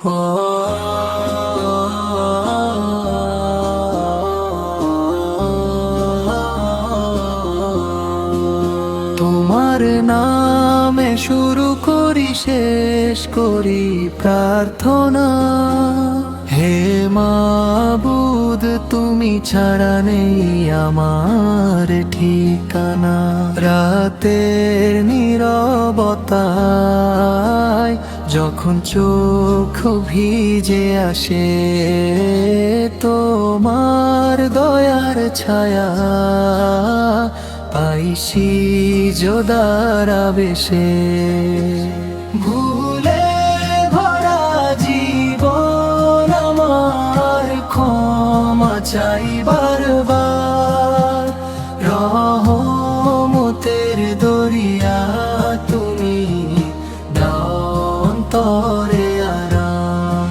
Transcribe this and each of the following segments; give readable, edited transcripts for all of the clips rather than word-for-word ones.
তোমার নামে শুরু করি, শেষ করি প্রার্থনা। হে মাবুদ, তুমি ছাড়া নেই আমার ঠিকানা। রাতের নীরবতায় যখন চোখ ভিজে আসে, তোমার দয়ার ছায়া পাইছি যোদারা বেশে। ভুলে ভরা জীবন আমার, ক্ষমা চাই বারবার। রহমতের দরিয়া তুমি, দাও অন্তরে আরাম।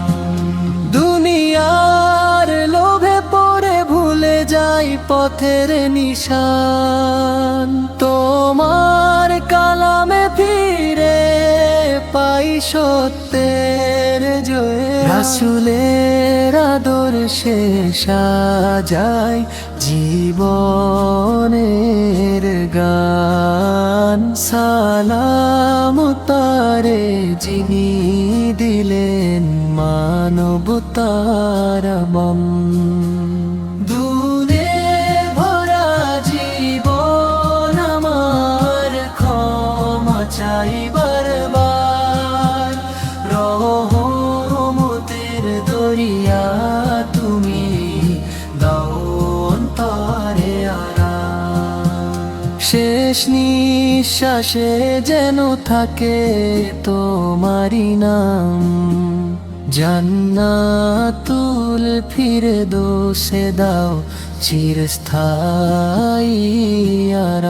দুনিয়ার লোভে পড়ে ভুলে যাই পথের নিশান, তোমার কালামে ফিরে পাই সত্যের জয়। রাসূলের আদর্শে সাজাই জীবনের গান। সালাম তারে যিনি দিলেন মানবতার মন। দুনে ভরা জীবন আমার, ক্ষমা চাই বারবার। রহমতের দরিয়া তুমি, দাও অন্তরে আরাম। শেষ নিঃশ্বাসে যেন থাকে তোমারি নাম, জান্নাতুল ফিরদৌসে দাও চিরস্থায়ী আরাম।